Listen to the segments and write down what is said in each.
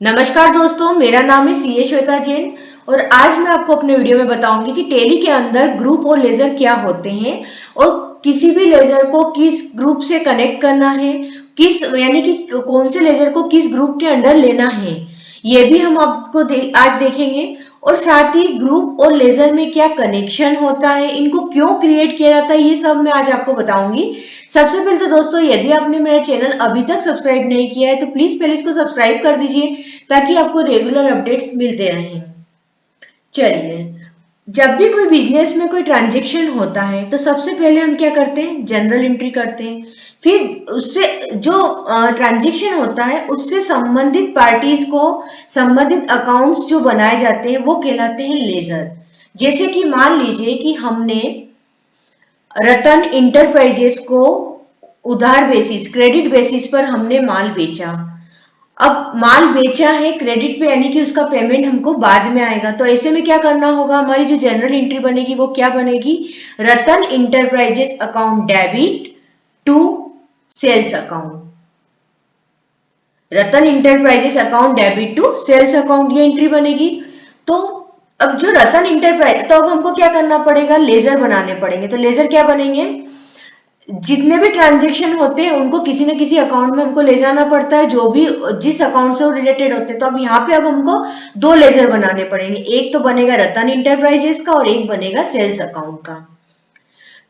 नमस्कार दोस्तों, मेरा नाम है सीए श्वेता जैन और आज मैं आपको अपने वीडियो में बताऊंगी कि टैली के अंदर ग्रुप और लेजर क्या होते हैं और किसी भी लेजर को किस ग्रुप से कनेक्ट करना है, किस यानी कि कौन से लेजर को किस ग्रुप के अंडर लेना है, ये भी हम आपको आज देखेंगे। और साथ ही ग्रुप और लेजर में क्या कनेक्शन होता है, इनको क्यों क्रिएट किया जाता है, ये सब मैं आज आपको बताऊंगी। सबसे पहले तो दोस्तों, यदि आपने मेरा चैनल अभी तक सब्सक्राइब नहीं किया है तो प्लीज पहले इसको सब्सक्राइब कर दीजिए ताकि आपको रेगुलर अपडेट्स मिलते रहें। चलिए, जब भी कोई बिजनेस में कोई ट्रांजेक्शन होता है तो सबसे पहले हम क्या करते हैं, जनरल एंट्री करते हैं। फिर उससे जो ट्रांजेक्शन होता है उससे संबंधित पार्टीज को संबंधित अकाउंट्स जो बनाए जाते हैं वो कहलाते हैं लेजर। जैसे कि मान लीजिए कि हमने रतन इंटरप्राइजेस को उधार बेसिस क्रेडिट बेसिस पर हमने माल बेचा। अब माल बेचा है क्रेडिट पे, यानी कि उसका पेमेंट हमको बाद में आएगा। तो ऐसे में क्या करना होगा, हमारी जो जनरल एंट्री बनेगी वो क्या बनेगी, Ratan enterprises account debit to sales account. Ratan enterprises account debit to sales account, ये एंट्री बनेगी। तो अब जो रतन इंटरप्राइज, तो अब हमको क्या करना पड़ेगा, लेजर बनाने पड़ेंगे। तो लेजर क्या बनेंगे, जितने भी ट्रांजेक्शन होते हैं उनको किसी न किसी अकाउंट में हमको ले जाना पड़ता है, जो भी जिस अकाउंट से वो रिलेटेड होते हैं। तो अब यहाँ पे अब हमको दो लेजर बनाने पड़ेंगे, एक तो बनेगा रतन इंटरप्राइजेस का और एक बनेगा सेल्स अकाउंट का।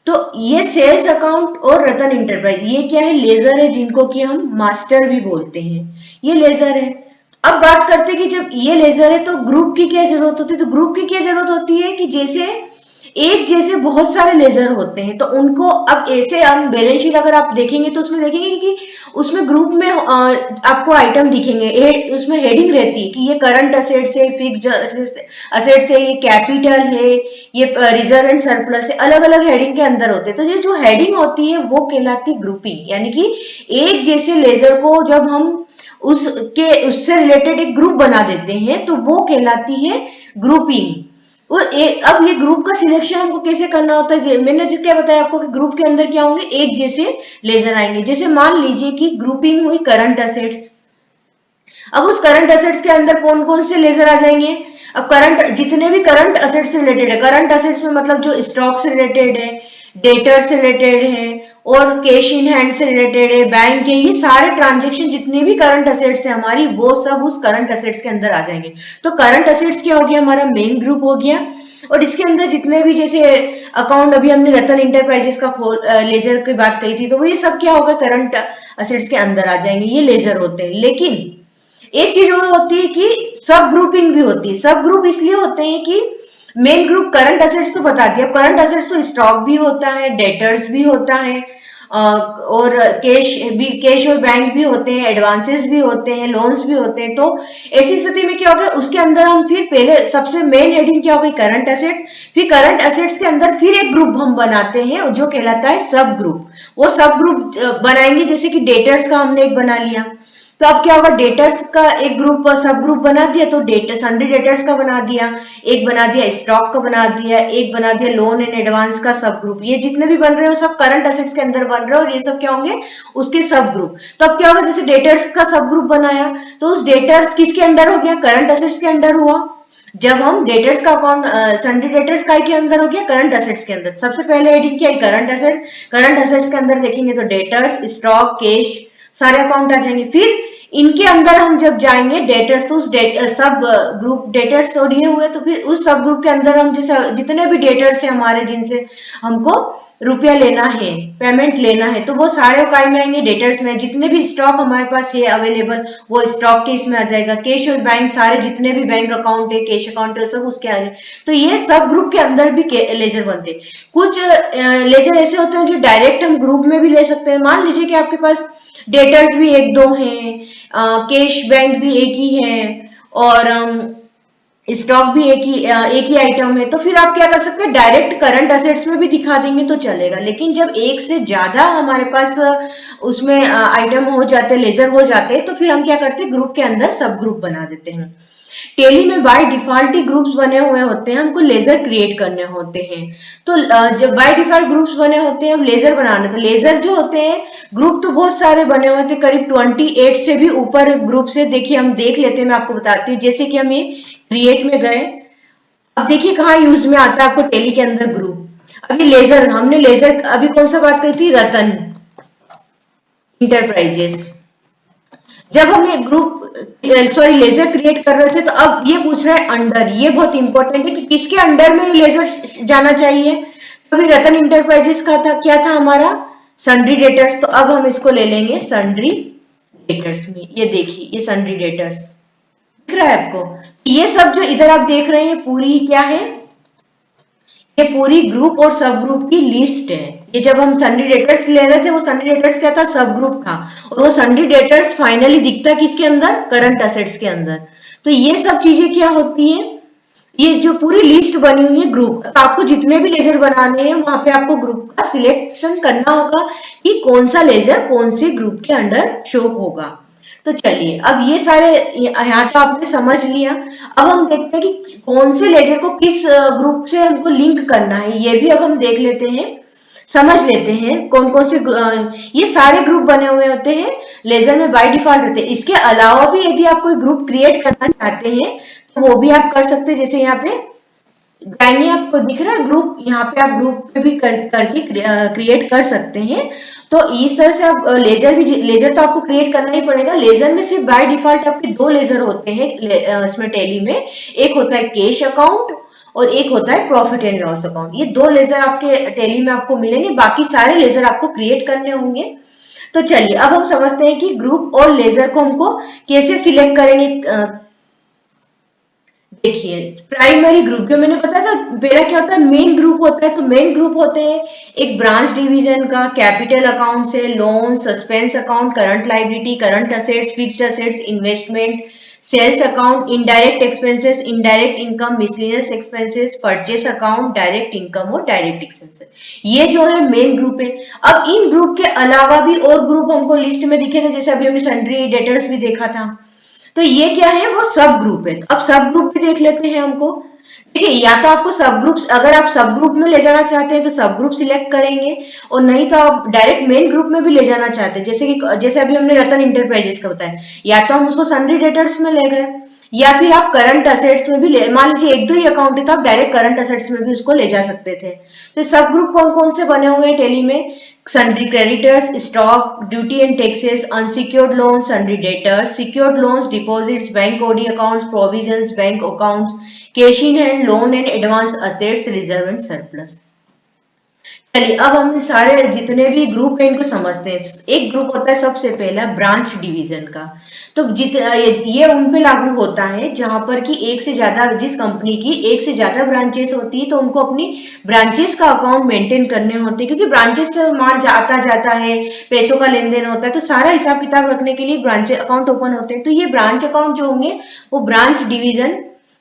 तो ये सेल्स अकाउंट और रतन इंटरप्राइज ये क्या है, लेजर है, जिनको कि हम मास्टर भी बोलते हैं, ये लेजर है। अब बात करते हैं कि जब ये लेजर है तो ग्रुप की क्या जरूरत होती है। तो ग्रुप की क्या जरूरत होती है कि जैसे एक जैसे बहुत सारे लेजर होते हैं तो उनको अब ऐसे हम बैलेंस शीट अगर आप देखेंगे तो उसमें देखेंगे कि उसमें ग्रुप में आपको आइटम दिखेंगे, उसमें हेडिंग रहती है कि ये करंट असेट्स है, फिक्स्ड असेट्स है, ये कैपिटल है, ये रिजर्व एंड सरप्लस है, अलग अलग हेडिंग के अंदर होते हैं। तो ये जो हेडिंग होती है वो कहलाती है ग्रुपिंग, यानी कि एक जैसे लेजर को जब हम उससे रिलेटेड एक ग्रुप बना देते हैं तो वो कहलाती है ग्रुपिंग। अब ये ग्रुप का सिलेक्शन हमको कैसे करना होता है, मैंने जिस क्या बताया आपको कि ग्रुप के अंदर क्या होंगे, एक जैसे लेजर आएंगे। जैसे मान लीजिए कि ग्रुपिंग हुई करंट असेट्स, अब उस करंट असेट्स के अंदर कौन कौन से लेजर आ जाएंगे। अब करंट जितने भी करंट असेट्स से रिलेटेड है, करंट असेट्स में मतलब जो स्टॉक से रिलेटेड है, डेटर से रिलेटेड है और कैश इन हैंड से रिलेटेड है, बैंक है, ये सारे ट्रांजेक्शन जितने भी करंट असेट्स है हमारी, वो सब उस करंट असेट्स के अंदर आ जाएंगे। तो करंट असेट्स क्या हो गया, हमारा मेन ग्रुप हो गया। और इसके अंदर जितने भी जैसे अकाउंट, अभी हमने रतन इंटरप्राइजेस का लेजर की बात कही थी, तो वो ये सब क्या होगा, करंट असेट्स के अंदर आ जाएंगे, ये लेजर होते हैं। लेकिन एक चीज और होती है कि सब ग्रुपिंग भी होती है। सब ग्रुप इसलिए होते हैं कि मेन ग्रुप करंट असेट्स तो बता दिया, करंट असेट्स तो स्टॉक भी होता है, डेटर्स भी होता है, और कैश और बैंक भी होते हैं, एडवांसेस भी होते हैं, लोन्स भी होते हैं। तो ऐसी स्थिति में क्या होगा, उसके अंदर हम फिर पहले सबसे मेन हेडिंग क्या होगी, करंट असेट्स। फिर करंट असेट्स के अंदर फिर एक ग्रुप हम बनाते हैं जो कहलाता है सब ग्रुप। वो सब ग्रुप बनाएंगे, जैसे कि डेटर्स का हमने एक बना लिया, तो अब क्या होगा, डेटर्स का एक ग्रुप सब ग्रुप बना दिया, तो डेटर सन्ड्री डेटर्स का बना दिया, एक बना दिया स्टॉक का बना दिया, एक बना दिया लोन एंड एडवांस का सब ग्रुप। ये जितने भी बन रहे हो सब करंट असेट्स के अंदर बन रहे हो और ये सब क्या होंगे, उसके सब ग्रुप। तो अब क्या होगा, जैसे डेटर्स का सब ग्रुप बनाया तो उस डेटर्स किसके अंडर हो गया, करंट असेट्स के अंडर हुआ। जब हम डेटर्स का अकाउंट सन्ड्री डेटर्स का के अंदर हो गया, करंट असेट्स के अंदर। सबसे पहले हेडिंग क्या है, करंट असेट। करंट असेट्स के अंदर देखेंगे तो डेटर्स, स्टॉक, कैश, सारे अकाउंट आ जाएंगे। फिर इनके अंदर हम जब जाएंगे डेटर्स, तो उस सब ग्रुप डेटर्स और ये हुए, तो फिर उस सब ग्रुप के अंदर हम जैसे जितने भी डेटर्स हैं हमारे, जिनसे हमको रुपया लेना है, पेमेंट लेना है, तो वो सारे काय में आएंगे, डेटर्स में। जितने भी स्टॉक हमारे पास है अवेलेबल वो स्टॉक के इसमें आ जाएगा। कैश और बैंक, सारे जितने भी बैंक अकाउंट है, कैश अकाउंट है, सब उसके आ जाए। तो ये सब ग्रुप के अंदर भी लेजर बनते हैं। कुछ लेजर ऐसे होते हैं जो डायरेक्ट हम ग्रुप में भी ले सकते हैं। मान लीजिए कि आपके पास डेटर्स भी एक दो हैं, कैश बैंक भी एक ही है और स्टॉक भी एक ही आइटम है, तो फिर आप क्या कर सकते हैं, डायरेक्ट करंट असेट्स में भी दिखा देंगे तो चलेगा। लेकिन जब एक से ज्यादा हमारे पास उसमें आइटम हो जाते, लेजर हो जाते, तो फिर हम क्या करते हैं, ग्रुप के अंदर सब ग्रुप बना देते हैं। टेली में बाय डिफॉल्ट ही ग्रुप्स बने हुए होते हैं, हमको लेजर क्रिएट करने होते हैं। तो जब बाय डिफॉल्ट ग्रुप्स बने होते हैं, अब लेजर बनाने, तो लेजर जो होते हैं ग्रुप तो बहुत सारे बने हुए थे, करीब 28 से भी ऊपर ग्रुप से। देखिए हम देख लेते हैं, मैं आपको बताती हूँ। जैसे कि हम ये क्रिएट में गए, अब देखिए कहाँ यूज में आता है आपको टेली के अंदर ग्रुप। अभी लेजर, हमने लेजर अभी कौन सा बात करी थी, रतन इंटरप्राइजेस। जब हम ये ग्रुप सॉरी लेजर क्रिएट कर रहे थे, तो अब ये पूछ रहा है अंडर। ये बहुत इंपॉर्टेंट है कि किसके अंडर में लेजर जाना चाहिए। तो अभी रतन इंटरप्राइजेस का था, क्या था हमारा, सन्ड्री डेटर्स। तो अब हम इसको ले लेंगे सन्ड्री डेटर्स में। ये देखिए ये सन्ड्री डेटर्स दिख रहा है आपको। ये सब जो इधर आप देख रहे हैं पूरी क्या है, ये पूरी ग्रुप और सब ग्रुप की लिस्ट है। ये जब हम सन्ड्री डेटर्स ले रहे थे, वो सन्ड्री डेटर्स क्या था, सब ग्रुप था। और वो सन्ड्री डेटर्स फाइनली दिखता किसके अंदर, करंट असेट्स के अंदर। तो ये सब चीजें क्या होती है, ये जो पूरी लिस्ट बनी हुई है ग्रुप। तो आपको जितने भी लेजर बनाने हैं, वहां पे आपको ग्रुप का सिलेक्शन करना होगा कि कौन सा लेजर कौन से ग्रुप के अंडर शो होगा। तो चलिए, अब ये सारे यहाँ तो आपने समझ लिया। अब हम देखते हैं कि कौन से लेजर को किस ग्रुप से हमको लिंक करना है, ये भी अब हम देख लेते हैं, समझ लेते हैं कौन कौन से ये सारे ग्रुप बने हुए होते हैं लेजर में बाय डिफॉल्ट होते हैं। इसके अलावा भी यदि आप कोई ग्रुप क्रिएट करना चाहते हैं तो वो भी आप कर सकते हैं। जैसे यहाँ पे गाइनी आपको दिख रहा है ग्रुप, यहाँ पे आप ग्रुप पे भी करके क्रिएट कर सकते हैं। तो इस तरह से आप लेजर भी, लेजर तो आपको क्रिएट करना ही पड़ेगा। लेजर में सिर्फ बाय डिफॉल्ट आपके दो लेजर होते हैं इसमें टेली में, एक होता है कैश अकाउंट और एक होता है प्रॉफिट एंड लॉस अकाउंट। ये दो लेजर आपके टेली में आपको मिलेंगे, बाकी सारे लेजर आपको क्रिएट करने होंगे। तो चलिए अब हम समझते हैं कि ग्रुप और लेजर को हमको कैसे सिलेक्ट करेंगे। देखिए प्राइमरी ग्रुप जो मैंने बताया था पहला क्या होता है, मेन ग्रुप होता है। तो मेन ग्रुप होते हैं एक ब्रांच डिवीजन का, कैपिटल अकाउंट से loan, suspense account, current liability, current assets, fixed assets, investment, sales account, indirect expenses, indirect income, miscellaneous expenses, purchase account, direct income और डायरेक्ट एक्सपेंसेस। ये जो है मेन ग्रुप है। अब इन ग्रुप के अलावा भी और ग्रुप हमको लिस्ट में दिखेगा, जैसे अभी हमने सन्ड्री डेटर्स भी देखा था। तो ये क्या है, वो सब ग्रुप है। अब सब ग्रुप भी देख लेते हैं हमको। देखिए या तो आपको सब ग्रुप, अगर आप सब ग्रुप में ले जाना चाहते हैं तो सब ग्रुप सिलेक्ट करेंगे, और नहीं तो आप डायरेक्ट मेन ग्रुप में भी ले जाना चाहते हैं, जैसे अभी हमने रतन इंटरप्राइजेस का बताया, या तो हम उसको सन्ड्री डेटर्स में ले गए, या फिर आप करंट असेट्स में भी ले, मान लीजिए एक दो ही अकाउंट है तो आप डायरेक्ट करंट असेट्स में भी उसको ले जा सकते थे। तो सब ग्रुप कौन कौन से बने हुए हैं टेली में, sundry creditors, stock, duty and taxes, unsecured loan, sundry debtors, secured loans, deposits, bank OD accounts, provisions, bank accounts, cash in hand, loan and advance assets, reserve and surplus. चलिए अब हम सारे जितने भी ग्रुप है इनको समझते हैं। एक ग्रुप होता है सबसे पहला ब्रांच डिवीजन का। तो ये उन पे लागू होता है जहां पर कि एक से ज्यादा, जिस कंपनी की एक से ज्यादा ब्रांचेस होती है तो उनको अपनी ब्रांचेस का अकाउंट मेंटेन करने होते हैं, क्योंकि ब्रांचेस से माल आता जाता है, पैसों का लेन देन होता है, तो सारा हिसाब किताब रखने के लिए ब्रांच अकाउंट ओपन होते हैं। तो ये ब्रांच अकाउंट जो होंगे वो ब्रांच डिवीजन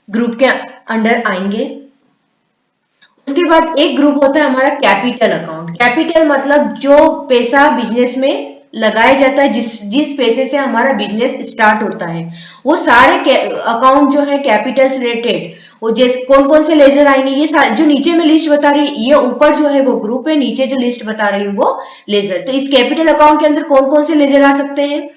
ग्रुप के अंडर आएंगे। उसके बाद एक ग्रुप होता है हमारा कैपिटल अकाउंट। कैपिटल मतलब जो पैसा बिजनेस में लगाया जाता है, जिस पैसे से हमारा बिजनेस स्टार्ट होता है, वो सारे अकाउंट जो है कैपिटल से रिलेटेड, वो जैसे कौन कौन से लेजर आएंगे, ये सारे जो नीचे में लिस्ट बता रही है, ये ऊपर जो है वो ग्रुप है, नीचे जो लिस्ट बता रही हूँ वो लेजर। तो इस कैपिटल अकाउंट के अंदर कौन कौन से लेजर आ सकते हैं,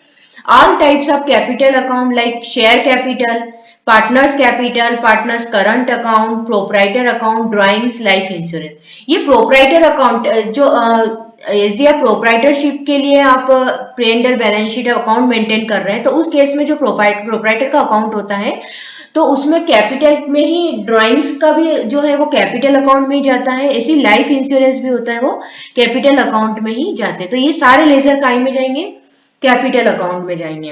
all types of capital account like share capital, partners capital, partners current account, proprietor account, drawings, life insurance। ये proprietor account जो यदि आप प्रोप्राइटरशिप के लिए आप प्रेंडल बैलेंस शीट अकाउंट मेंटेन कर रहे हैं, तो उस केस में जो प्रोप्राइटर का अकाउंट होता है तो उसमें कैपिटल में ही, ड्राइंग्स का भी जो है वो कैपिटल अकाउंट में ही जाता है, ऐसी लाइफ इंश्योरेंस भी होता है वो कैपिटल अकाउंट में ही जाते हैं। तो ये सारे लेजर काय में जाएंगे, कैपिटल अकाउंट में जाएंगे।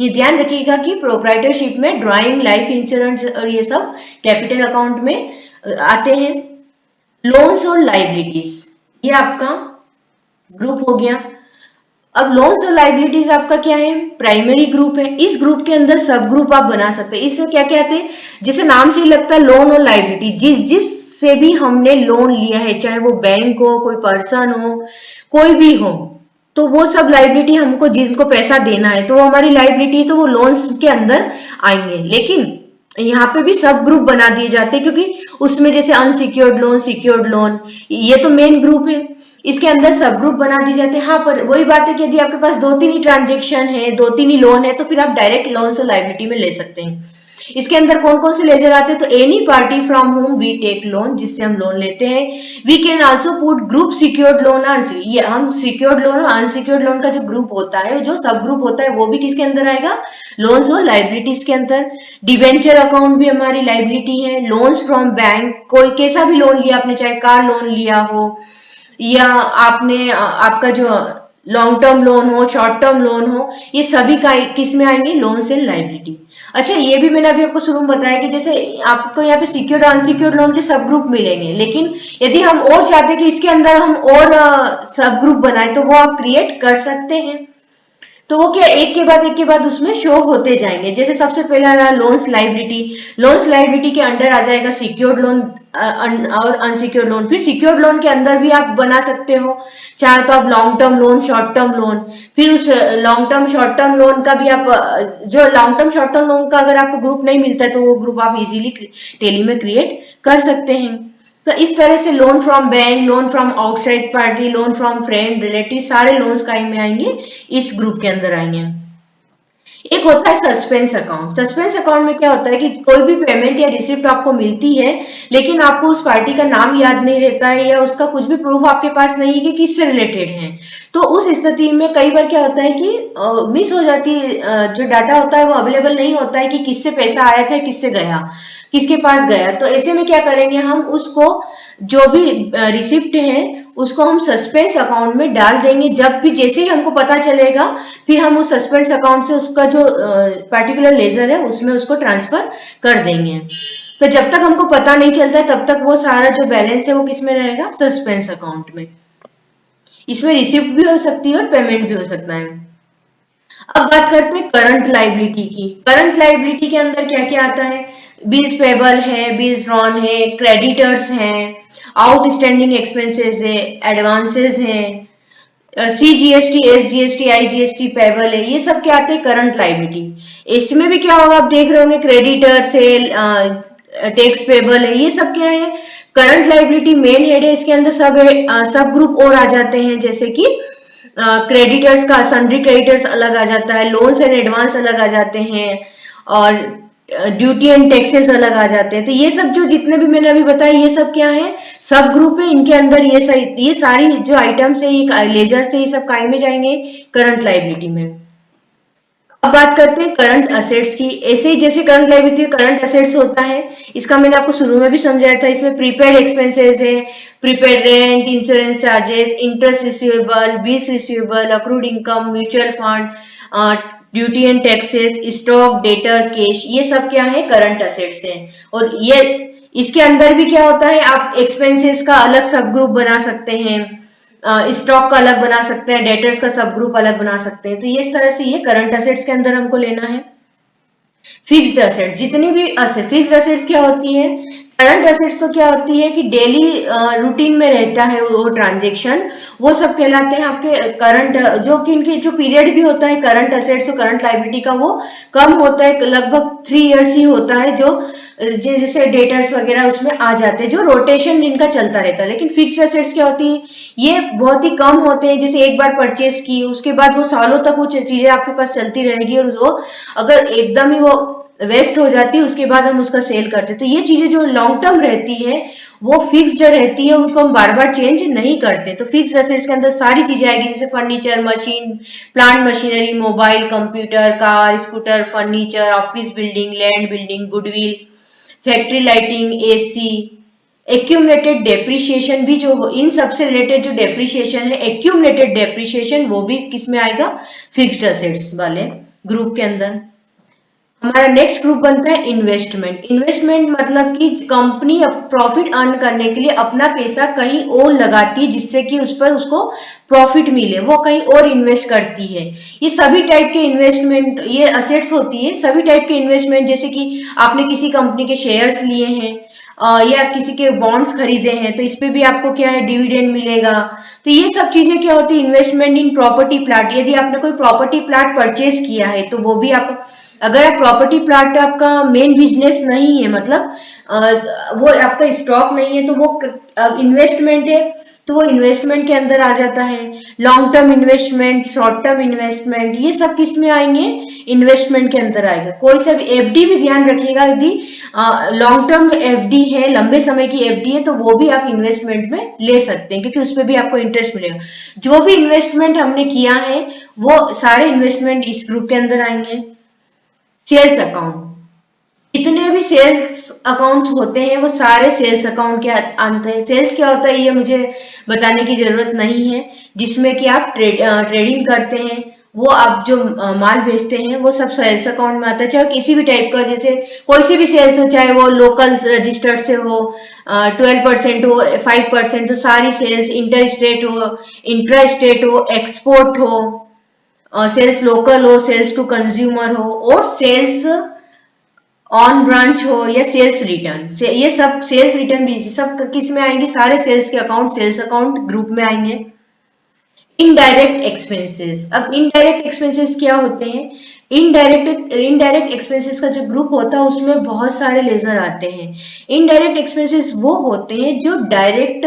ये ध्यान रखिएगा कि प्रोप्राइटरशिप में ड्राइंग, लाइफ इंश्योरेंस और ये सब कैपिटल अकाउंट में आते हैं। लोन्स और लाइबिलिटीज, ये आपका ग्रुप हो गया। अब लोन्स और लाइबिलिटीज आपका क्या है, प्राइमरी ग्रुप है। इस ग्रुप के अंदर सब ग्रुप आप बना सकते हैं। इसमें क्या क्या आते हैं, जैसे नाम से ही लगता है लोन और लाइबिलिटी, जिस से भी हमने लोन लिया है, चाहे वो बैंक हो, कोई पर्सन हो, कोई भी हो, तो वो सब लाइबिलिटी हमको जिनको पैसा देना है तो वो हमारी लाइबिलिटी, तो वो लोन्स के अंदर आएंगे। लेकिन यहाँ पे भी सब ग्रुप बना दिए जाते हैं, क्योंकि उसमें जैसे अनसिक्योर्ड लोन, सिक्योर्ड लोन, ये तो मेन ग्रुप है, इसके अंदर सब ग्रुप बना दिए जाते हैं। हाँ, पर वही बात है कि यदि आपके पास दो तीन ही ट्रांजेक्शन है, दो तीन ही लोन है, तो फिर आप डायरेक्ट लोन और लाइबिलिटी में ले सकते हैं। इसके अंदर कौन कौन से लेजर आते हैं, तो any party from whom we take loan, जिससे हम लोन लेते हैं। We can also put group secured loan, ये हम सिक्योर्ड लोन और अनसिक्योर्ड लोन का जो ग्रुप होता है, जो सब ग्रुप होता है, वो भी किसके अंदर आएगा, लोन्स और लाइबिलिटीज के अंदर। डिवेंचर अकाउंट भी हमारी लाइबिलिटी है। लोन्स फ्रॉम बैंक, कोई कैसा भी लोन लिया आपने, चाहे कार लोन लिया हो या आपने आपका जो लॉन्ग टर्म लोन हो, शॉर्ट टर्म लोन हो, ये सभी का किस में आएंगे, लोन्स एंड लाइबिलिटी। अच्छा, ये भी मैंने अभी आपको शुरू में बताया कि जैसे आपको यहाँ पे सिक्योर्ड अनसिक्योर्ड लोन के सब ग्रुप मिलेंगे, लेकिन यदि हम और चाहते हैं कि इसके अंदर हम और सब ग्रुप बनाए, तो वो आप क्रिएट कर सकते हैं। तो वो क्या एक के बाद उसमें शो होते जाएंगे। जैसे सबसे पहला रहा लोन्स लाइबिलिटी। लोन्स लाइबिलिटी के अंडर आ जाएगा सिक्योर्ड लोन और अनसिक्योर्ड लोन। फिर सिक्योर्ड लोन के अंदर भी आप बना सकते हो, चाहे तो आप long term loan, short term loan. फिर उस long term short term loan का भी आप जो long term short term loan का अगर आपको ग्रुप नहीं मिलता है, तो वो ग्रुप आप इजीली टेली में क्रिएट कर सकते हैं। तो इस तरह से loan from bank, loan from outside party, loan from friend relative, सारे लोन्स का में आएंगे, इस ग्रुप के अंदर आएंगे। एक होता है सस्पेंस अकाउंट। सस्पेंस अकाउंट में क्या होता है कि कोई भी पेमेंट या रिसिप्ट आपको मिलती है, लेकिन आपको उस पार्टी का नाम याद नहीं रहता है या उसका कुछ भी प्रूफ आपके पास नहीं है कि किससे रिलेटेड है। तो उस स्थिति में कई बार क्या होता है कि मिस हो जाती है, जो डाटा होता है वो अवेलेबल नहीं होता है कि किससे पैसा आया था, किससे गया, किसके पास गया। तो ऐसे में क्या करेंगे, हम उसको जो भी रिसिप्ट है उसको हम सस्पेंस अकाउंट में डाल देंगे। जब भी जैसे ही हमको पता चलेगा, फिर हम उस सस्पेंस अकाउंट से उसका जो पर्टिकुलर लेजर है उसमें उसको ट्रांसफर कर देंगे। तो जब तक हमको पता नहीं चलता तब तक वो सारा जो बैलेंस है वो किस में रहेगा, सस्पेंस अकाउंट में। इसमें रिसिप्ट भी हो सकती है और पेमेंट भी हो सकता है। अब बात करते हैं करंट लाइबिलिटी की। करंट लाइबिलिटी के अंदर क्या क्या आता है, बिल्स पेबल है, बिल्स ड्रॉन है, क्रेडिटर्स हैं, आउटस्टैंडिंग एक्सपेंसेस है, एडवांसेस हैं, CGST, SGST, IGST पेबल है, ये सब क्या आते हैं, करंट लाइबिलिटी। इसमें भी क्या होगा, आप देख रहे होंगे क्रेडिटर्स है, टैक्स पेबल है, ये सब क्या है, करंट लाइबिलिटी मेन हेड है। इसके अंदर सब ग्रुप और आ जाते हैं, जैसे कि क्रेडिटर्स का सन्ड्री क्रेडिटर्स अलग आ जाता है, लोन्स एंड एडवांस अलग आ जाते हैं, और ड्यूटी एंड टैक्सेस अलग आ जाते हैं। तो ये सब जो जितने भी मैंने अभी बताया, ये सब क्या है, सब ग्रुप है। इनके अंदर ये सारी जो आइटम्स है, ये लेजर से ये सब काय में जाएंगे, करंट लाइबिलिटी में। अब बात करते हैं करंट असेट्स की। ऐसे ही जैसे करंट लायबिलिटी करंट असेट्स होता है, इसका मैंने आपको शुरू में भी समझाया था। इसमें प्रीपेड एक्सपेंसेस है, prepaid rent, insurance charges, interest receivable, bills receivable, accrued income, mutual fund, duty and taxes, stock, debtor, cash, ये सब क्या है, करंट असेट्स है। और ये इसके अंदर भी क्या होता है, आप एक्सपेंसेस का अलग सब ग्रुप बना सकते हैं, स्टॉक का अलग बना सकते हैं, डेटर्स का सब ग्रुप अलग बना सकते हैं। तो ये इस तरह से ये करंट असेट्स के अंदर हमको लेना है। फिक्स्ड असेट्स, जितनी भी फिक्स्ड असेट्स क्या होती है, करंट असेट्स तो क्या होती है कि डेली रूटीन में रहता है वो ट्रांजेक्शन, वो सब कहलाते हैं आपके करंट। जो कि इनके जो पीरियड भी होता है करंट असेट्स और करंट लायबिलिटी का, वो कम होता है, लगभग 3 इयर्स ही होता है, जो जैसे डेटर्स वगैरह उसमें आ जाते हैं, जो रोटेशन जिनका चलता रहता है। लेकिन फिक्स्ड असेट्स क्या होती है, ये बहुत ही कम होते हैं। जैसे एक बार परचेस की, उसके बाद वो सालों तक वो चीजें आपके पास चलती रहेगी, और वो अगर एकदम ही वो वेस्ट हो जाती है, उसके बाद हम उसका सेल करते हैं। तो ये चीजें जो लॉन्ग टर्म रहती है वो फिक्स्ड रहती है, उनको हम बार बार चेंज नहीं करते। तो फिक्स्ड असेट्स के अंदर सारी चीजें आएगी, जैसे furniture, machine, plant machinery, mobile, computer, car, scooter, furniture, office building, land building, goodwill, factory lighting, AC, accumulated depreciation भी, जो इन सबसे रिलेटेड जो डेप्रिसिएशन है, एक्यूमुलेटेड डेप्रिसिएशन, वो भी किसमें आएगा, फिक्स्ड असेट्स वाले ग्रुप के अंदर। हमारा नेक्स्ट ग्रुप बनता है इन्वेस्टमेंट। इन्वेस्टमेंट मतलब कि कंपनी प्रॉफिट अर्न करने के लिए अपना पैसा कहीं और लगाती है, जिससे कि उस पर उसको प्रॉफिट मिले, वो कहीं और इन्वेस्ट करती है। ये सभी टाइप के इन्वेस्टमेंट, ये असेट्स होती है। सभी टाइप के इन्वेस्टमेंट, जैसे कि आपने किसी कंपनी के शेयर्स लिए हैं, या किसी के बॉन्ड्स खरीदे हैं तो इस पे भी आपको क्या है डिविडेंड मिलेगा। तो ये सब चीजें क्या होती है, इन्वेस्टमेंट इन प्रॉपर्टी प्लाट। यदि आपने कोई प्रॉपर्टी प्लाट परचेज किया है तो वो भी आप, अगर आप प्रॉपर्टी प्लाट आपका मेन बिजनेस नहीं है, मतलब वो आपका स्टॉक नहीं है, तो वो इन्वेस्टमेंट है, तो वो इन्वेस्टमेंट के अंदर आ जाता है। Long term investment, short term investment, ये सब किस में आएंगे, इन्वेस्टमेंट के अंदर आएगा। कोई सा भी एफडी भी ध्यान रखिएगा, यदि लॉन्ग टर्म एफडी है, लंबे समय की एफडी है, तो वो भी आप इन्वेस्टमेंट में ले सकते हैं, क्योंकि उसपे भी आपको इंटरेस्ट मिलेगा। जो भी इन्वेस्टमेंट हमने किया है वो सारे इन्वेस्टमेंट इस ग्रुप के अंदर आएंगे। सेल्स अकाउंट, जितने भी सेल्स अकाउंट्स होते हैं वो सारे सेल्स अकाउंट के आते हैं। सेल्स क्या होता है ये मुझे बताने की जरूरत नहीं है, जिसमें कि आप ट्रेडिंग करते हैं, वो आप जो माल बेचते हैं वो सब सेल्स अकाउंट में आता है। चाहे किसी भी टाइप का, जैसे कोई सी भी सेल्स हो, चाहे वो लोकल रजिस्टर्ड से हो, 12% हो, 5% हो, सारी सेल्स, इंटर स्टेट हो, इंट्रा स्टेट हो, एक्सपोर्ट हो, सेल्स लोकल हो, सेल्स टू कंज्यूमर हो, और सेल्स ऑन ब्रांच हो, या सेल्स रिटर्न से, ये सब सेल्स रिटर्न भी सब किस में आएंगे, सारे सेल्स के अकाउंट सेल्स अकाउंट ग्रुप में आएंगे। इनडायरेक्ट एक्सपेंसेस, अब इनडायरेक्ट एक्सपेंसेस क्या होते हैं, इनडायरेक्ट एक्सपेंसेस का जो ग्रुप होता है उसमें बहुत सारे लेजर आते हैं। इनडायरेक्ट एक्सपेंसेस वो होते हैं जो डायरेक्ट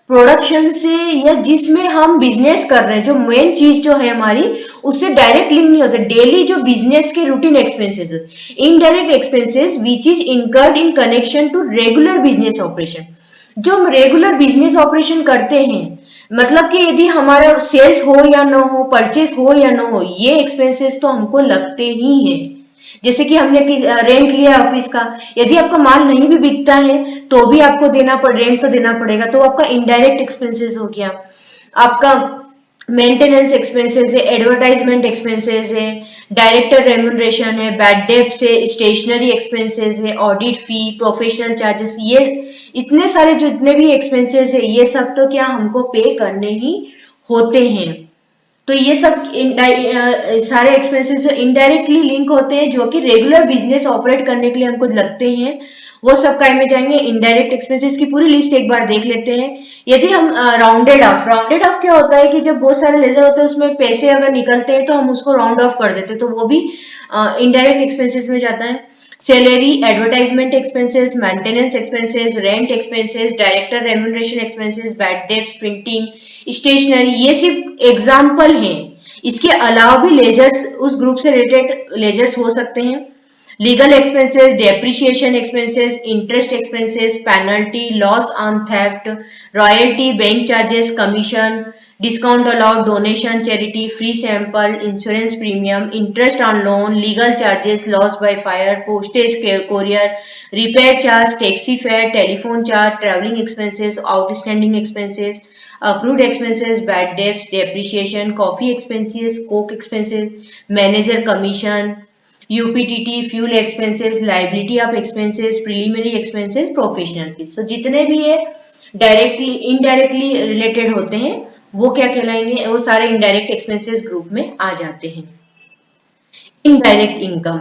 प्रोडक्शन से, या जिसमें हम बिजनेस कर रहे हैं, जो मेन चीज जो है हमारी, उससे डायरेक्ट लिंक नहीं होता, डेली जो बिजनेस के routine expenses. Indirect expenses which is incurred in connection to regular business operation, जो हम रेगुलर बिजनेस ऑपरेशन करते हैं, मतलब कि यदि हमारा सेल्स हो या ना हो, परचेस हो या ना हो, ये एक्सपेंसेस तो हमको लगते ही हैं। जैसे कि हमने रेंट लिया ऑफिस का, यदि आपका माल नहीं भी बिकता है तो भी आपको रेंट तो देना पड़ेगा, तो आपका इनडायरेक्ट एक्सपेंसेस हो गया। आपका मेंटेनेंस एक्सपेंसेस है, एडवर्टाइजमेंट एक्सपेंसेस है, डायरेक्टर रेम्यूनरेशन है, बैड डेब्ट से, स्टेशनरी एक्सपेंसेस है, ऑडिट फी, प्रोफेशनल चार्जेस, ये इतने सारे जो इतने भी एक्सपेंसेस है, ये सब तो क्या हमको पे करने ही होते हैं। तो ये सब सारे एक्सपेंसेस जो इनडायरेक्टली लिंक होते हैं, जो कि रेगुलर बिजनेस ऑपरेट करने के लिए हमको लगते हैं, वो सब काय में जाएंगे, इनडायरेक्ट एक्सपेंसेस की पूरी लिस्ट एक बार देख लेते हैं। यदि हम राउंडेड ऑफ क्या होता है कि जब बहुत सारे लेजर होते हैं उसमें पैसे अगर निकलते हैं तो हम उसको राउंड ऑफ कर देते हैं, तो वो भी इनडायरेक्ट एक्सपेंसेस में जाता है। Salary, advertisement expenses, maintenance expenses, rent expenses, director remuneration expenses, bad debts, printing, stationery, ये सिर्फ एग्जाम्पल हैं। इसके अलावा भी लेजर्स, उस ग्रुप से रिलेटेड लेजर्स हो सकते हैं। Legal expenses, depreciation expenses, interest expenses, penalty, loss on theft, royalty, bank charges, commission, discount allowed, donation, charity, free sample, insurance premium, interest on loan, legal charges, loss by fire, postage, courier, repair charge, taxi fare, telephone charge, travelling expenses, outstanding expenses, accrued expenses, bad debts, depreciation, coffee expenses, coke expenses, manager commission, UPTT, fuel expenses, liability of expenses, preliminary expenses, professional fees। तो जितने भी ये directly indirectly related होते हैं वो क्या कहलाएंगे, वो सारे इनडायरेक्ट एक्सपेंसेस ग्रुप में आ जाते हैं। इनडायरेक्ट इनकम,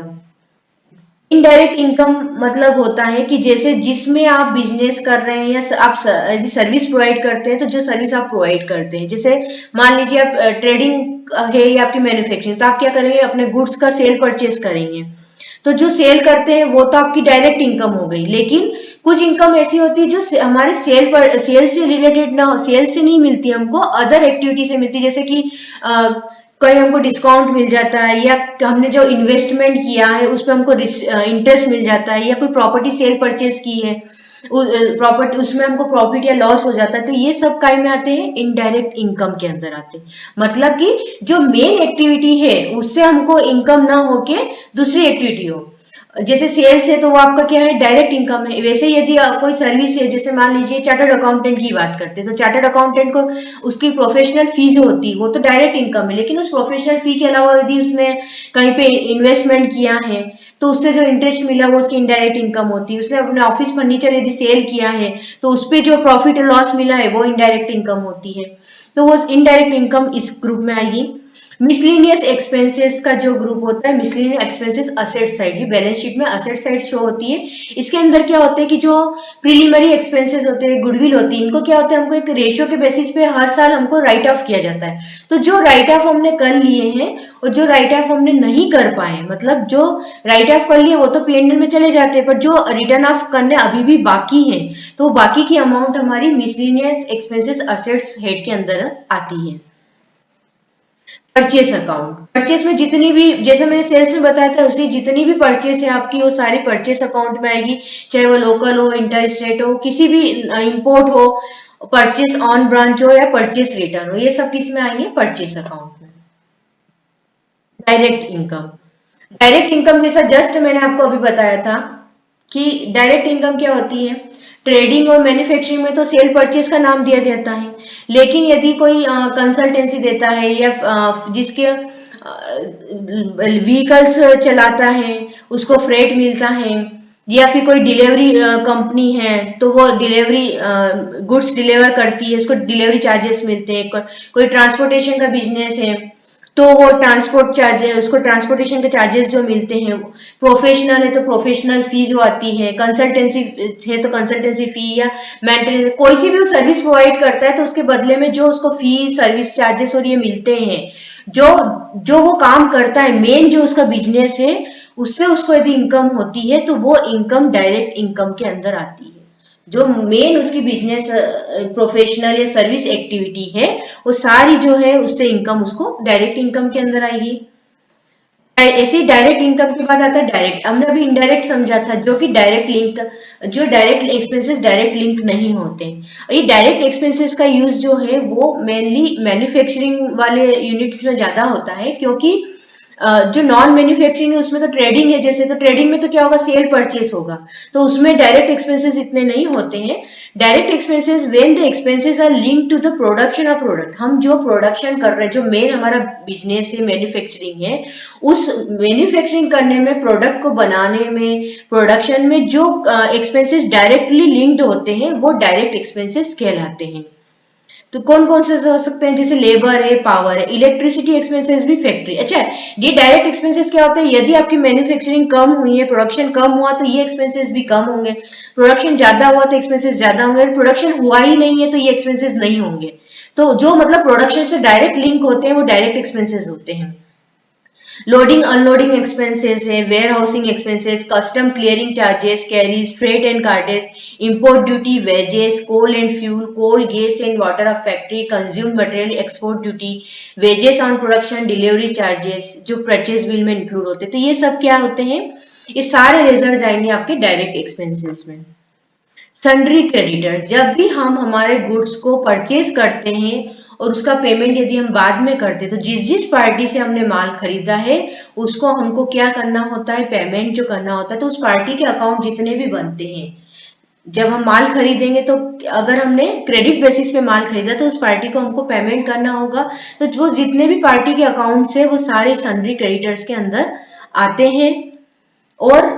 इनडायरेक्ट इनकम मतलब होता है कि जैसे जिसमें आप बिजनेस कर रहे हैं या आप यदि सर्विस प्रोवाइड करते हैं, तो जो सर्विस आप प्रोवाइड करते हैं, जैसे मान लीजिए आप ट्रेडिंग है या आपकी मैन्युफैक्चरिंग, तो आप क्या करेंगे, अपने गुड्स का सेल परचेज करेंगे, तो जो सेल करते हैं वो तो आपकी डायरेक्ट इनकम हो गई। लेकिन कुछ इनकम ऐसी होती है जो हमारे सेल से रिलेटेड ना हो, सेल से नहीं मिलती, हमको अदर एक्टिविटी से मिलती है, जैसे कि कहीं हमको डिस्काउंट मिल जाता है, या हमने जो इन्वेस्टमेंट किया है उस पर हमको इंटरेस्ट मिल जाता है, या कोई प्रॉपर्टी सेल परचेज की है, प्रॉपर्टी उसमें हमको प्रॉफिट या लॉस हो जाता है, तो ये सब काय में आते हैं, इनडायरेक्ट इनकम के अंदर आते हैं। मतलब कि जो मेन एक्टिविटी है उससे हमको इनकम ना होके दूसरी एक्टिविटी हो, जैसे सेल्स है तो वो आपका क्या है, डायरेक्ट इनकम है। वैसे यदि कोई सर्विस है, जैसे मान लीजिए चार्टर्ड अकाउंटेंट की बात करते हैं, तो चार्टर्ड अकाउंटेंट को उसकी प्रोफेशनल फीस होती है, वो तो डायरेक्ट इनकम है, लेकिन उस प्रोफेशनल फी के अलावा यदि उसने कहीं पे इन्वेस्टमेंट किया है तो उससे जो इंटरेस्ट मिला वो उसकी इनडायरेक्ट इनकम होती है। उसने अपने ऑफिस फर्नीचर यदि सेल किया है तो उस पर जो प्रॉफिट और लॉस मिला है वो इनडायरेक्ट इनकम होती है, तो वो इनडायरेक्ट इनकम इस ग्रुप में आएगी। मिसलिनियस एक्सपेंसेस का जो ग्रुप होता है, मिसलिनियस एक्सपेंसेस असेट साइड, ये बैलेंस शीट में असेट साइड शो होती है। इसके अंदर क्या होता है कि जो प्रीलिमिनरी एक्सपेंसेस होते हैं, गुडविल होती है, इनको क्या होता है, हमको एक रेशियो के बेसिस पे हर साल हमको राइट ऑफ किया जाता है। तो जो राइट ऑफ हमने कर लिए हैं और जो राइट ऑफ हमने नहीं कर पाए, मतलब जो राइट ऑफ कर लिए वो तो P&L में चले जाते हैं, पर जो रिटर्न ऑफ करने अभी भी बाकी है, तो बाकी की अमाउंट हमारी मिसलिनियस एक्सपेंसेस असेट्स हेड के अंदर आती है। परचेस अकाउंट, परचेस में जितनी भी, जैसे मैंने सेल्स में बताया था, उसी जितनी भी परचेस है आपकी वो सारी परचेस अकाउंट में आएगी, चाहे वो लोकल हो, इंटर स्टेट हो, किसी भी इंपोर्ट हो, परचेस ऑन ब्रांच हो या परचेस रिटर्न हो, ये सब किस में आएंगे, परचेस अकाउंट में। डायरेक्ट इनकम, डायरेक्ट इनकम जैसा जस्ट मैंने आपको अभी बताया था कि डायरेक्ट इनकम क्या होती है, ट्रेडिंग और मैन्युफैक्चरिंग में तो सेल परचेस का नाम दिया जाता है, लेकिन यदि कोई कंसल्टेंसी देता है या जिसके व्हीकल्स चलाता है, उसको फ्रेट मिलता है, या फिर कोई डिलीवरी कंपनी है तो वो डिलीवरी गुड्स डिलीवर करती है, उसको डिलीवरी चार्जेस मिलते हैं, कोई ट्रांसपोर्टेशन का बिजनेस है तो वो ट्रांसपोर्ट चार्जेस, उसको ट्रांसपोर्टेशन के चार्जेस जो मिलते हैं, प्रोफेशनल है तो प्रोफेशनल फी जो आती है, कंसल्टेंसी है तो कंसल्टेंसी फी या मेंटेनेंस, कोई सी भी वो सर्विस प्रोवाइड करता है तो उसके बदले में जो उसको फी, सर्विस चार्जेस और ये मिलते हैं, जो जो वो काम करता है, मेन जो उसका बिजनेस है, उससे उसको यदि इनकम होती है तो वो इनकम डायरेक्ट इनकम के अंदर आती है। जो मेन उसकी बिजनेस, प्रोफेशनल या सर्विस एक्टिविटी है, वो सारी जो है उससे इनकम उसको डायरेक्ट इनकम के अंदर आएगी। ऐसे ही डायरेक्ट इनकम के बाद आता है डायरेक्ट, हमने अभी इनडायरेक्ट समझा था, जो कि डायरेक्ट लिंक, जो डायरेक्ट एक्सपेंसेस डायरेक्ट लिंक नहीं होते। ये डायरेक्ट एक्सपेंसेस का यूज जो है वो मेनली मैन्युफैक्चरिंग वाले यूनिट्स में ज्यादा होता है, क्योंकि जो नॉन मैन्युफैक्चरिंग है उसमें तो ट्रेडिंग है, जैसे तो ट्रेडिंग में तो क्या होगा, सेल परचेस होगा, तो उसमें डायरेक्ट एक्सपेंसेस इतने नहीं होते हैं। Direct expenses when the expenses are linked to the production of product, हम जो प्रोडक्शन कर रहे हैं, जो मेन हमारा बिजनेस है मैन्युफैक्चरिंग है, उस मैन्युफैक्चरिंग करने में, प्रोडक्ट को बनाने में, प्रोडक्शन में जो एक्सपेंसेस डायरेक्टली लिंक्ड होते हैं वो डायरेक्ट एक्सपेंसेस कहलाते हैं। तो कौन कौन से हो सकते हैं, जैसे लेबर है, पावर है, इलेक्ट्रिसिटी एक्सपेंसेस भी फैक्ट्री। अच्छा, ये डायरेक्ट एक्सपेंसेस क्या होते हैं, यदि आपकी मैन्युफैक्चरिंग कम हुई है, प्रोडक्शन कम हुआ तो ये एक्सपेंसेस भी कम होंगे, प्रोडक्शन ज्यादा हुआ तो एक्सपेंसेस ज्यादा होंगे, प्रोडक्शन हुआ ही नहीं है तो ये एक्सपेंसेस नहीं होंगे। तो जो मतलब प्रोडक्शन से डायरेक्ट लिंक होते हैं वो डायरेक्ट एक्सपेंसेस होते हैं। लोडिंग अनलोडिंग एक्सपेंसेस है, warehousing expenses, custom clearing charges, carriage, freight and cartage, import duty, wages, coal and fuel, coal, gas and water of factory, consume material export duty, wages on production, delivery charges जो purchase bill में include होते हैं। तो ये सब क्या होते हैं, ये सारे लेजर आएंगे आपके डायरेक्ट एक्सपेंसेस में। सन्ड्री क्रेडिटर्स, जब भी हम हमारे गुड्स को परचेज करते हैं और उसका पेमेंट यदि हम बाद में करते हैं, तो जिस जिस पार्टी से हमने माल खरीदा है उसको हमको क्या करना होता है, पेमेंट जो करना होता है। तो उस पार्टी के अकाउंट जितने भी बनते हैं, जब हम माल खरीदेंगे तो अगर हमने क्रेडिट बेसिस पे माल खरीदा तो उस पार्टी को हमको पेमेंट करना होगा। तो वो जितने भी पार्टी के अकाउंट्स है वो सारे सन्ड्री क्रेडिटर्स के अंदर आते हैं। और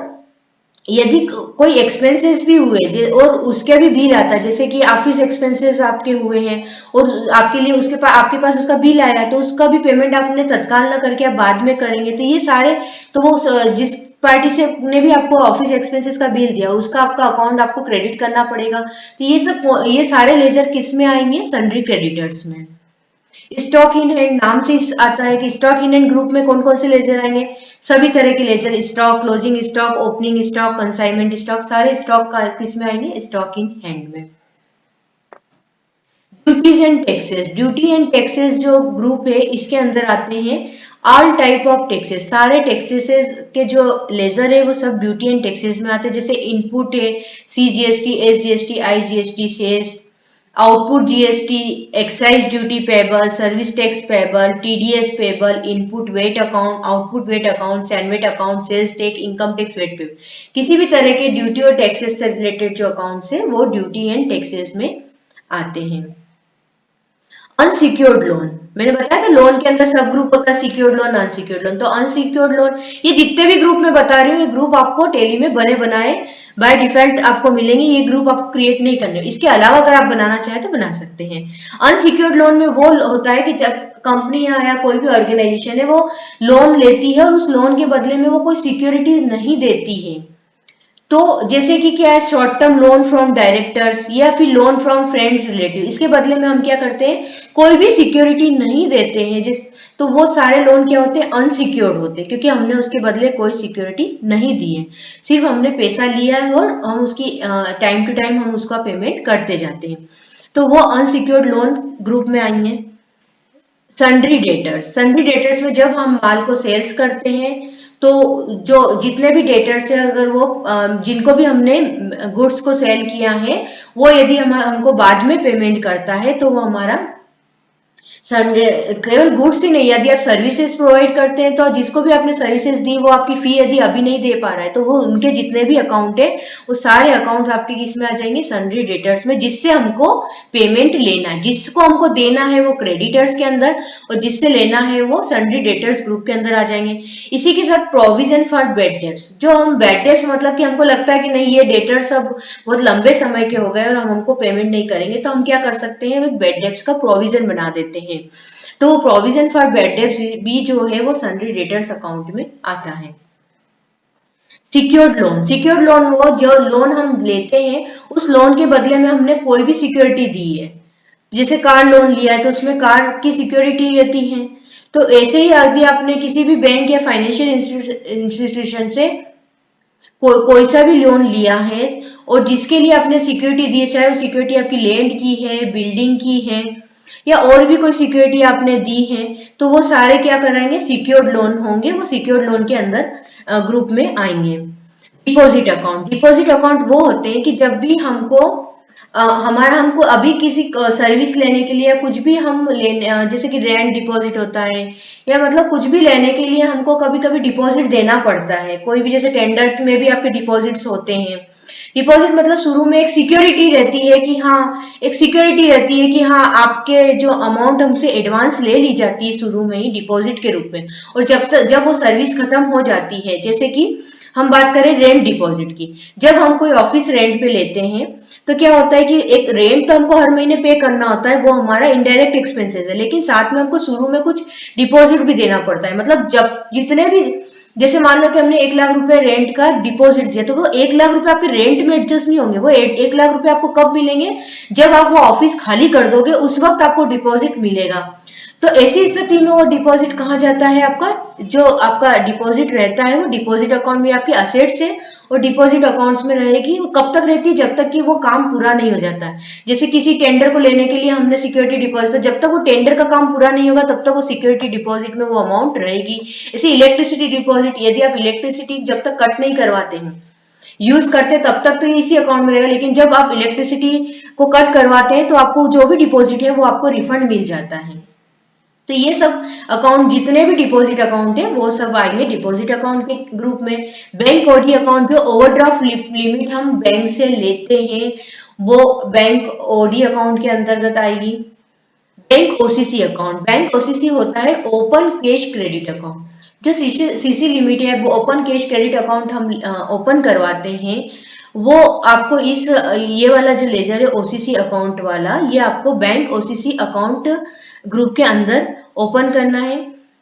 यदि कोई एक्सपेंसेस भी हुए और उसके भी बिल आता है, जैसे कि ऑफिस एक्सपेंसेस आपके हुए हैं और आपके लिए आपके पास उसका बिल आया, तो उसका भी पेमेंट आपने तत्काल ना करके आप बाद में करेंगे, तो ये सारे, तो वो जिस पार्टी से ने भी आपको ऑफिस एक्सपेंसेस का बिल दिया उसका आपका अकाउंट आपको क्रेडिट करना पड़ेगा। तो ये सारे लेजर किस में आएंगे, सन्ड्री क्रेडिटर्स में। स्टॉक इन हैंड, नाम से आता है कि स्टॉक इन हैंड ग्रुप में कौन कौन से लेजर आएंगे, सभी तरह के ledger, stock, closing stock, opening stock, consignment stock, सारे स्टॉक का किस में आएंगे, स्टॉक इन हैंड में। Duties and taxes, duty and taxes जो ग्रुप है इसके अंदर आते हैं ऑल टाइप ऑफ टैक्सेस, सारे टैक्सेस के जो लेजर है वो सब ड्यूटी एंड टैक्सेस में आते हैं। जैसे इनपुट है, CGST, SGST, IGST, cess, output GST, excise duty payable, service tax payable, TDS payable, input VAT account, output VAT account, CENVAT account, sales tax, income tax VAT payable, किसी भी तरह के duty और टैक्सेस से related जो accounts है वो duty and taxes में आते हैं। अनसिक्योर्ड लोन, मैंने बताया था लोन के अंदर सब ग्रुप होता है, सिक्योर्ड लोन, अनसिक्योर्ड लोन। तो अनसिक्योर्ड लोन, ये जितने भी ग्रुप में बता रही हूँ ये ग्रुप आपको टेली में बने बनाए बाय डिफॉल्ट आपको मिलेंगे, ये ग्रुप आपको क्रिएट नहीं करने, इसके अलावा अगर आप बनाना चाहें तो बना सकते हैं। अनसिक्योर्ड लोन में वो होता है कि जब कंपनी या कोई भी ऑर्गेनाइजेशन है वो लोन लेती है और उस लोन के बदले में वो कोई सिक्योरिटी नहीं देती है। तो जैसे कि क्या है, short term loan from directors या फिर लोन फ्रॉम फ्रेंड्स रिलेटिव, इसके बदले में हम क्या करते हैं, कोई भी सिक्योरिटी नहीं देते हैं। तो वो सारे लोन क्या होते हैं, अनसिक्योर्ड होते हैं, क्योंकि हमने उसके बदले कोई सिक्योरिटी नहीं दी है, सिर्फ हमने पैसा लिया है और हम उसकी टाइम टू टाइम हम उसका पेमेंट करते जाते हैं। तो वो अनसिक्योर्ड लोन ग्रुप में आई है। सन्ड्री डेटर्स में जब हम माल को सेल्स करते हैं तो जो जितने भी डेटर्स है, अगर वो जिनको भी हमने गुड्स को सेल किया है, वो यदि हमको बाद में पेमेंट करता है तो वो हमारा केवल गुड्स ही नहीं, यदि आप सर्विसेज प्रोवाइड करते हैं तो जिसको भी आपने सर्विसेज दी वो आपकी फी यदि अभी नहीं दे पा रहा है तो वो उनके जितने भी अकाउंट है वो सारे अकाउंट आपके किसमें आ जाएंगे, सन्ड्री डेटर्स में, जिससे हमको पेमेंट लेना है। जिसको हमको देना है वो क्रेडिटर्स के अंदर और जिससे लेना है वो सन्ड्री डेटर्स ग्रुप के अंदर आ जाएंगे। इसी के साथ प्रोविजन फॉर बैड डेट्स, जो हम बैड डेट्स मतलब कि हमको लगता है कि नहीं ये डेटर्स सब बहुत लंबे समय के हो गए और हम हमको पेमेंट नहीं करेंगे, तो हम क्या कर सकते हैं, बैड डेट्स का प्रोविजन बना देते हैं। तो प्रोविजन फॉर बैड डेट्स भी जो है वो सन्ड्री डेटर्स अकाउंट में आता है। सिक्योर्ड लोन वो जो लोन हम लेते हैं उस लोन के बदले में हमने कोई भी सिक्योरिटी दी है। जैसे कार लोन लिया है तो उसमें कार की सिक्योरिटी रहती है। तो ऐसे ही यदि आपने किसी भी बैंक या फाइनेंशियल इंस्टीट्यूशन से कोई सा भी लोन लिया है और जिसके लिए आपने सिक्योरिटी दी है, चाहे वो सिक्योरिटी आपकी लैंड की है, बिल्डिंग की है या और भी कोई सिक्योरिटी आपने दी है, तो वो सारे क्या कराएंगे, सिक्योर्ड लोन होंगे, वो सिक्योर्ड लोन के अंदर ग्रुप में आएंगे। डिपॉजिट अकाउंट वो होते हैं कि जब भी हमको अभी किसी सर्विस लेने के लिए कुछ भी हम लेने, जैसे कि रेंट डिपॉजिट होता है या मतलब कुछ भी लेने के लिए हमको कभी कभी डिपॉजिट देना पड़ता है। कोई भी जैसे टेंडर में भी आपके डिपॉजिट्स होते हैं। डिपॉजिट मतलब शुरू में एक सिक्योरिटी रहती है कि हाँ आपके जो अमाउंट हमसे एडवांस ले ली जाती है शुरू में ही डिपॉजिट के रूप में, और जब वो सर्विस खत्म हो जाती है, जैसे कि हम बात करें रेंट डिपॉजिट की, जब हम कोई ऑफिस रेंट पे लेते हैं तो क्या होता है कि एक रेंट तो हमको हर महीने पे करना होता है, वो हमारा इनडायरेक्ट एक्सपेंसेस है, लेकिन साथ में हमको शुरू में कुछ डिपॉजिट भी देना पड़ता है। मतलब जब जितने भी, जैसे मान लो कि हमने 1 लाख रुपए रेंट का डिपॉजिट दिया, तो वो 1 लाख रुपए आपके रेंट में एडजस्ट नहीं होंगे, वो 1 लाख रुपए आपको कब मिलेंगे, जब आप वो ऑफिस खाली कर दोगे उस वक्त आपको डिपॉजिट मिलेगा। तो ऐसी स्थिति में वो डिपॉजिट कहाँ जाता है, आपका जो आपका डिपॉजिट रहता है वो डिपॉजिट अकाउंट में आपकी असेट्स है और डिपॉजिट अकाउंट्स में रहेगी। वो कब तक रहती है, जब तक कि वो काम पूरा नहीं हो जाता है। जैसे किसी टेंडर को लेने के लिए हमने सिक्योरिटी डिपॉजिट, तो जब तक वो टेंडर का काम पूरा नहीं होगा तब तक वो सिक्योरिटी डिपॉजिट में वो अमाउंट रहेगी। ऐसे इलेक्ट्रिसिटी डिपॉजिट, यदि आप इलेक्ट्रिसिटी जब तक कट नहीं करवाते हैं, यूज करते तब तक तो इसी अकाउंट में रहेगा, लेकिन जब आप इलेक्ट्रिसिटी को कट करवाते हैं तो आपको जो भी डिपॉजिट है वो आपको रिफंड मिल जाता है। तो ये सब अकाउंट, जितने भी डिपॉजिट अकाउंट है वो सब आएंगे डिपॉजिट अकाउंट के ग्रुप में। बैंक ओडी अकाउंट, जो ओवरड्राफ्ट लिमिट हम बैंक से लेते हैं वो बैंक ओडी अकाउंट के अंतर्गत आएगी। बैंक ओसीसी होता है ओपन कैश क्रेडिट अकाउंट। जो सीसी लिमिट है वो ओपन कैश क्रेडिट अकाउंट हम ओपन करवाते हैं, वो आपको ये वाला जो लेजर है ओसीसी अकाउंट वाला, ये आपको बैंक ओसीसी अकाउंट ग्रुप के अंदर ओपन करना है।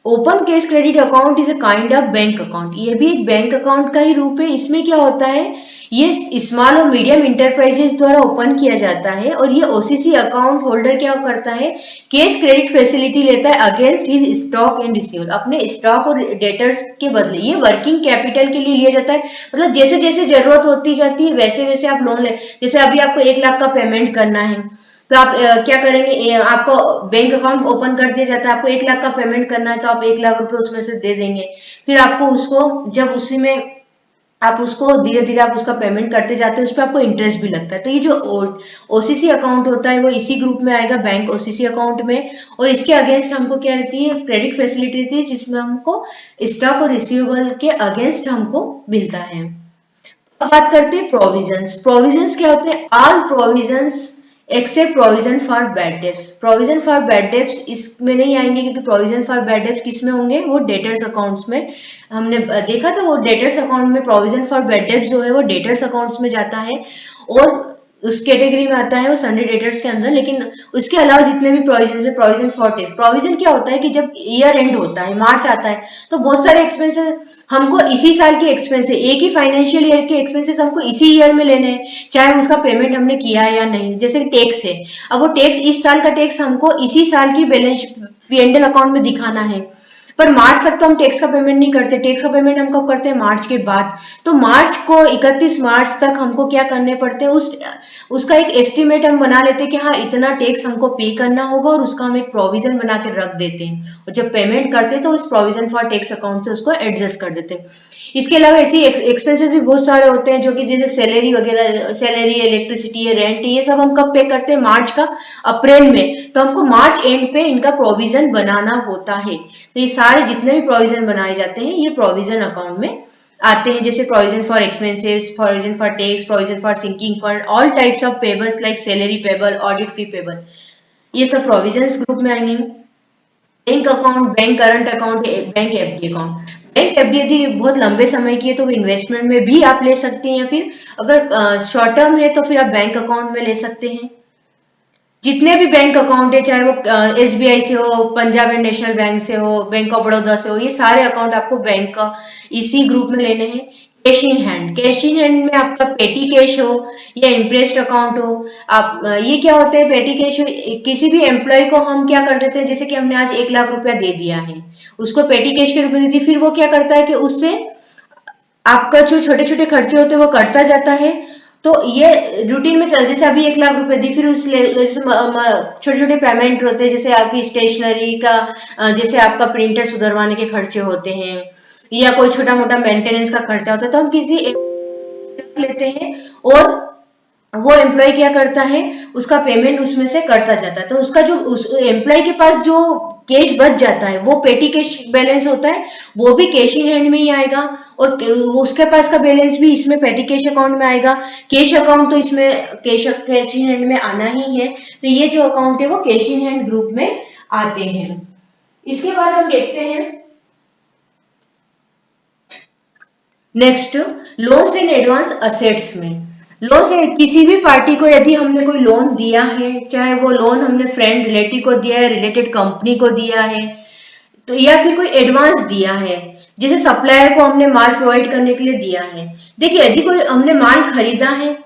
Open cash credit account is a kind of bank account, ये भी एक बैंक अकाउंट का ही रूप है। इसमें क्या होता है, ये स्मॉल और मीडियम इंटरप्राइजेस द्वारा ओपन किया जाता है और ये ओसीसी अकाउंट होल्डर क्या करता है, कैश क्रेडिट फैसिलिटी लेता है against his stock and receiver, अपने स्टॉक और डेटर्स के बदले। ये वर्किंग कैपिटल के लिए लिया जाता है, मतलब जैसे जैसे जरूरत होती जाती है वैसे वैसे आप लोन ले। जैसे अभी आपको 1 लाख का पेमेंट करना है तो आप क्या करेंगे, आपको बैंक अकाउंट ओपन कर दिया जाता है, आपको 1 लाख का पेमेंट करना है तो आप 1 लाख रुपए उसमें से दे देंगे। फिर आपको उसको जब उसी में आप उसको धीरे धीरे आप उसका पेमेंट करते जाते हैं, उस पर आपको इंटरेस्ट भी लगता है। तो ये जो ओसीसी अकाउंट होता है वो इसी ग्रुप में आएगा, बैंक ओसीसी अकाउंट में। और इसके अगेंस्ट हमको क्या रहती है, क्रेडिट फैसिलिटी रहती है जिसमें हमको स्टॉक और रिसीवेबल के अगेंस्ट हमको मिलता है। अब बात करते हैं प्रोविजंस। प्रोविजंस क्या होते हैं, all provisions except provision for bad debts. Provision for bad debts इसमें नहीं आएंगे, क्योंकि प्रोविजन फॉर बैड डेब्ट्स किस में होंगे, वो डेटर्स अकाउंट्स में। हमने देखा था वो डेटर्स अकाउंट में प्रोविजन फॉर बैड डेब्ट्स जो है वो डेटर्स अकाउंट्स में जाता है। और उस कैटेगरी में आता है वो सन्डे डेटर्स के अंदर। लेकिन उसके अलावा जितने भी प्रोविजन है, प्रोविजन फॉर टैक्स, प्रोविजन क्या होता है कि जब ईयर एंड होता है, मार्च आता है, तो बहुत सारे एक्सपेंसेस हमको इसी साल के एक्सपेंसेस, एक ही फाइनेंशियल ईयर के एक्सपेंसेस हमको इसी ईयर में लेने हैं, चाहे उसका पेमेंट हमने किया है या नहीं। जैसे टैक्स है, अब वो टैक्स इस साल का टैक्स हमको इसी साल की बैलेंस P&L अकाउंट में दिखाना है, पर मार्च तक तो हम टैक्स का पेमेंट नहीं करते, टैक्स का पेमेंट हम कब करते हैं, मार्च के बाद। तो मार्च को 31 मार्च तक हमको क्या करने पड़ते हैं, उसका एक एस्टिमेट हम बना लेते हैं कि हाँ इतना टैक्स हमको पे करना होगा, और उसका हम एक प्रोविजन बना के रख देते हैं, और जब पेमेंट करते हैं तो उस प्रोविजन फॉर टैक्स अकाउंट से उसको एडजस्ट कर देते हैं। इसके अलावा ऐसी एक्सपेंसेस भी बहुत सारे होते हैं, जो कि जैसे सैलरी वगैरह, सैलरी, इलेक्ट्रिसिटी, रेंट, ये सब हम कब पे करते हैं, मार्च का अप्रैल में। तो हमको मार्च एंड पे इनका प्रोविजन बनाना होता है। तो ये सारे जितने भी प्रोविजन बनाए जाते हैं ये प्रोविजन अकाउंट में आते हैं, जैसे provision for expenses, provision for tax, provision for sinking fund, all types of payables like salary payable, audit fee payable, ये सब प्रोविजंस ग्रुप में आएंगे। Bank account, bank current account, bank FD account. Bank FD यदि बहुत लंबे समय की है तो इन्वेस्टमेंट में भी आप ले सकते हैं, या फिर अगर शॉर्ट टर्म है तो फिर आप बैंक अकाउंट में ले सकते हैं। जितने भी बैंक अकाउंट है, चाहे वो एसबीआई से हो, पंजाब एंड नेशनल बैंक से हो, बैंक ऑफ बड़ौदा से हो, ये सारे अकाउंट आपको बैंक का इसी ग्रुप में लेने हैं। Cash in hand, cash in hand में आपका पेटी कैश हो या इम्प्रेस्ड अकाउंट हो, आप ये क्या होते हैं, पेटी कैश, किसी भी एम्प्लॉय को हम क्या कर देते हैं, जैसे कि हमने आज 1 लाख रुपया दे दिया है, उसको पेटी कैश के रूप में दे दी, फिर वो क्या करता है कि उससे आपका जो छोटे छोटे खर्चे होते हैं वो करता जाता है। तो ये रूटीन में चल, जैसे अभी 1 लाख रुपए दी, फिर उस छोटे छोटे पेमेंट होते हैं, जैसे आपकी स्टेशनरी का, जैसे आपका प्रिंटर सुधरवाने के खर्चे होते हैं, या कोई छोटा मोटा मेंटेनेंस का खर्चा होता है, तो हम किसी लेते हैं, और वो एम्प्लॉय क्या करता है, उसका पेमेंट उसमें से करता जाता है। तो उसका जो उस एम्प्लॉय के पास जो कैश बच जाता है वो पेटी कैश बैलेंस होता है, वो भी कैश इन हैंड में ही आएगा, और उसके पास का बैलेंस भी इसमें पेटी कैश अकाउंट में आएगा। कैश अकाउंट तो इसमें कैश इन हैंड में आना ही है, तो ये जो अकाउंट है वो कैश इन हैंड ग्रुप में आते हैं। इसके बाद हम देखते हैं next, loans and advance assets में। लोन से किसी भी पार्टी को यदि हमने कोई लोन दिया है, चाहे वो लोन हमने फ्रेंड रिलेटिव को दिया है, रिलेटेड कंपनी को दिया है, तो या फिर कोई एडवांस दिया है, जैसे सप्लायर को हमने माल प्रोवाइड करने के लिए दिया है। देखिए यदि कोई हमने माल खरीदा है,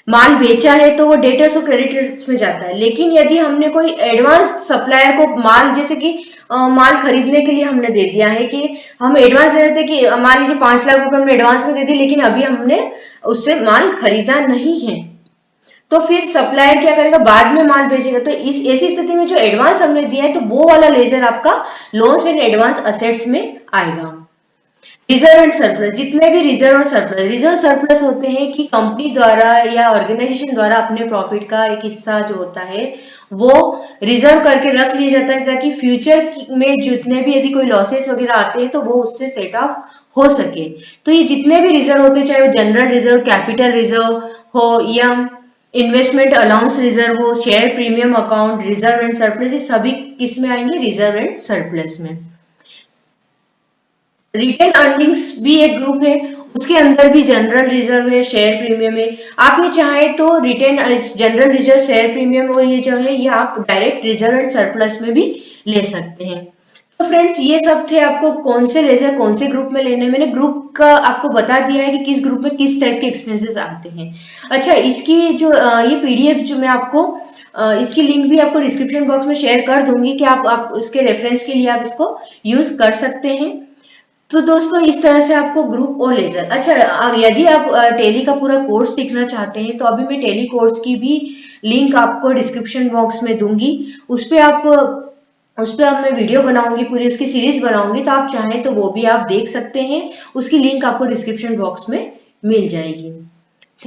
माल बेचा है, तो वो डेटर्स और क्रेडिटर्स में जाता है। लेकिन यदि हमने कोई एडवांस सप्लायर को माल, जैसे कि माल खरीदने के लिए हमने दे दिया है, कि हम एडवांस दे देते कि मान लीजिए 5 लाख रुपए हमने एडवांस में दे दी, लेकिन अभी हमने उससे माल खरीदा नहीं है, तो फिर सप्लायर क्या करेगा, बाद में माल भेजेगा। तो इस ऐसी स्थिति में जो एडवांस हमने दिया है, तो वो वाला लेजर आपका लोन्स एंड एडवांस असेट्स में आएगा। रिजर्व एंड सरप्लस, जितने भी रिजर्व सरप्लस होते हैं कि कंपनी द्वारा या ऑर्गेनाइजेशन द्वारा अपने प्रॉफिट का एक हिस्सा जो होता है वो रिजर्व करके रख लिया जाता है, ताकि फ्यूचर में जितने भी यदि कोई लॉसेस वगैरह आते हैं तो वो उससे सेट ऑफ हो सके। तो ये जितने भी रिजर्व होते हैं, चाहे वो जनरल रिजर्व, कैपिटल रिजर्व हो, या इन्वेस्टमेंट अलाउंस रिजर्व हो, share premium account, reserve and surplus, ये सभी किस में आएंगे, रिजर्व एंड सरप्लस में। रिटेन अर्निंग्स भी एक ग्रुप है, उसके अंदर भी जनरल रिजर्व है, शेयर प्रीमियम है। आप ये चाहे तो retain general reserve, share premium और ये जो है ये आप डायरेक्ट रिजर्व एंड सरप्लस में भी ले सकते हैं। तो फ्रेंड्स ये सब थे, आपको कौन से लेजर कौन से ग्रुप में लेने, मैंने ग्रुप का आपको बता दिया है कि किस ग्रुप में किस टाइप के एक्सपेंसेस आते हैं। अच्छा, इसकी जो ये पीडीएफ जो मैं आपको इसकी लिंक भी आपको डिस्क्रिप्शन बॉक्स में शेयर कर दूंगी, कि आप इसके रेफरेंस के लिए आप इसको यूज कर सकते हैं। तो दोस्तों इस तरह से आपको ग्रुप और लेजर। अच्छा, यदि आप टेली का पूरा कोर्स सीखना चाहते हैं तो अभी मैं टेली कोर्स की भी लिंक आपको डिस्क्रिप्शन बॉक्स में दूंगी। उस पे अब मैं वीडियो बनाऊंगी, पूरी उसकी सीरीज बनाऊंगी, तो आप चाहें तो वो भी आप देख सकते हैं। उसकी लिंक आपको डिस्क्रिप्शन बॉक्स में मिल जाएगी।